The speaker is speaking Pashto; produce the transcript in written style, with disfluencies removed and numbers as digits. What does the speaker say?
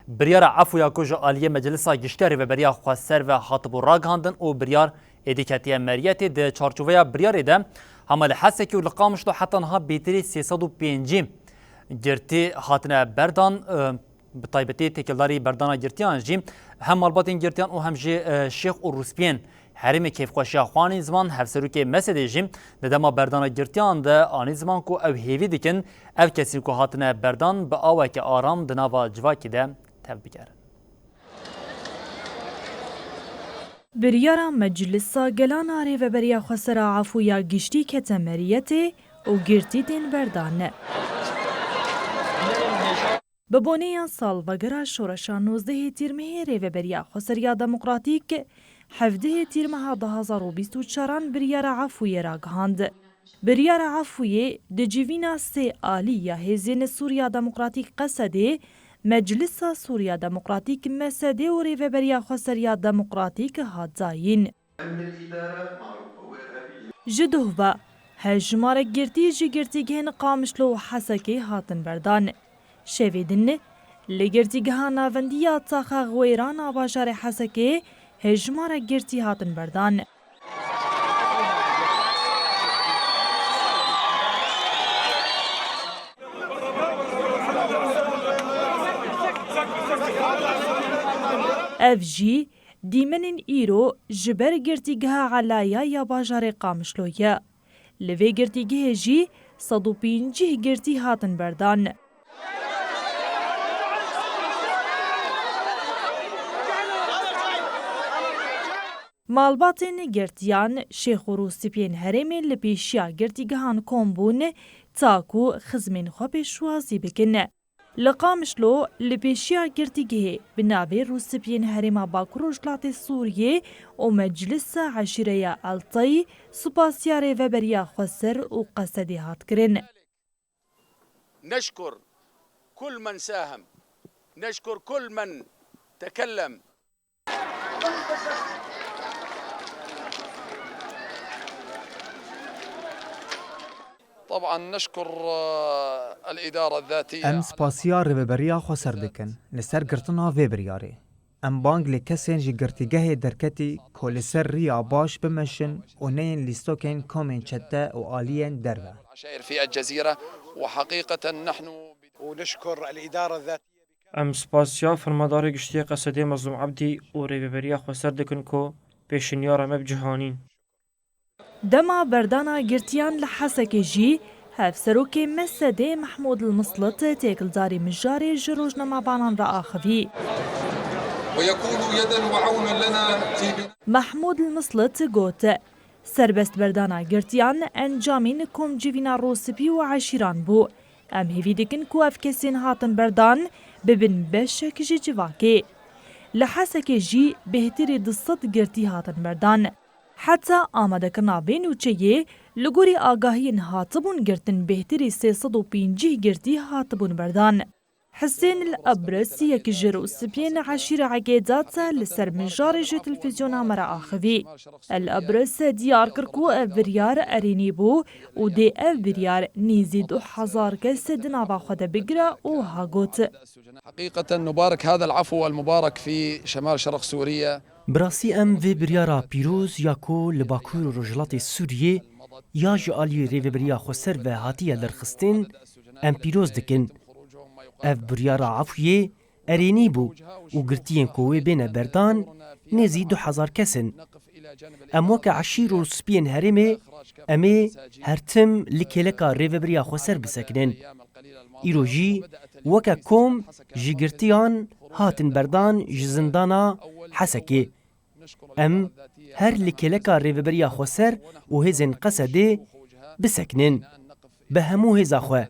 بریار عفو یا کج عالیه مجلس گشتری و بریا خواستر و خاطب و راگاندن و بریار ادیکاتی مریت ده چارچوبه بریار ده همال حس که لقامش تو حتی نها بیتری 305 گرتی خاطنه بردان بطایبتی تکلاری بردانا گرتیان جیم هم مالباتین گرتیان و هم شیخ و روسپین حریم کیف خوشی خوانی زمان هر سرو که مسئله جیم دما بردانا گرتیان ده آنی زمان کو او هیوی دکن او کسی که خاطنه بردان به آوه که آرام دناوا جواکی ده تبکر. بریارا مجلسا گلان آره و بریا خسرا عفویا گشتی که تمریته و گرتی دین بردانه. ببونیان سال وگرا شورشان 19 تیرمه ری و بریا خسریا دموکراتیک 17 تیرمه 2024 بریارا عفوی را گهاند. بریارا عفوی دجیوینا سه آلی یا هزین سوریا دموکراتیک قصده مجلس سوریا دموکراتیک مسده و ریوبریا خسریا دموکراتیک هاتزاین. جدوه هجمار گرتی جگرتی گهن قامشلو حسکی هاتن بردان. شویدن لگرتی گهان آوندیا تاخا غویران آباجار حسکی هجمار گرتی هاتن بردان. اف جی دیمنین ایرو جبر گرتیگه علایا یا باجار قامشلویه. لوی گرتیگه جی 105 گرتی هاتن بردان. مالباتین گرتیان شیخ و روسپین هرمین لپیشیا گرتیگهان کمبون تاکو خزمین خواب شوازی بکنه. لقامشلو لپیشیا گرتیگه بناوی روسپین هرما باکروش لات سوریه و مجلس عشیره الطی سپاسیار و بریا خسر و قصدی هات کرن. نشكر كل من ساهم، نشكر كل من تكلم. طبعا نشكر الإدارة الذاتية. ام سپاسیار ریوبریا خسر دکن لسر گرتنا وی بریاره. ام بانگ لکسین جی گرتیگه درکتی که لسر ریا باش بمشن و نین لیستوکین کومین چته و آلین دروه. عشائر في الجزيرة وحقيقة نحن ونشكر الإدارة الذاتية. ام سپاسیا فرمادار گشتی قصدی مظلوم عبدی و ریوبریا خسر دکن که پیشنیار مب جهانین. دما بردانا گرتیان لحسک جی هفسروکی مسده محمود المسلط تاكلداري مجاري جروجنا ما بانان رآخفي ويكون يدا وعونا لنا في محمود المسلط قوت سربست بردانا گرتیان انجامین کم جیوینا روسپی و عشیران بو ام هیوی دکن کو اف کسین هاتن بردان ببن بشک جی جواکی لحسک جی بهتری دصد گرتی هاتن بردان حتی آماده کرنا بینوچه لگوری آگاهین هاتبون گرتن بهتری 305 گرتی هاتبون بردان. حسین الابرس یک جروس بین عشیر عقیدات لسر منجار جی تلفزیون مرا آخوی. الابرس دیار کرکو افریار ارینی بو و دی افریار نیزی 2000 کس دنابا خود بگره و هاگوت. حقيقة نبارك هذا العفو المبارك في شمال شرق سوريا. براسی ام وی بریارا پیروز یاکو لباکور و رجلات سوریه یا جالی ریوبریا خسر و هاتیه درخستین ام پیروز دکن. اف بریارا عفویه ارینی بو و گرتین کوه بین بردان نزی 2000 کسن. ام وکا عشیر و سپین هرمه امه هرتم لکلکا ریوبریا خسر بسکنن. ایرو جی وکا کوم جی گرتیان هاتن بردان جزندانا حسکه. ام هر لکلکا ریوبریا خسر و هزن قصده بسکنن به همو هزا خواه.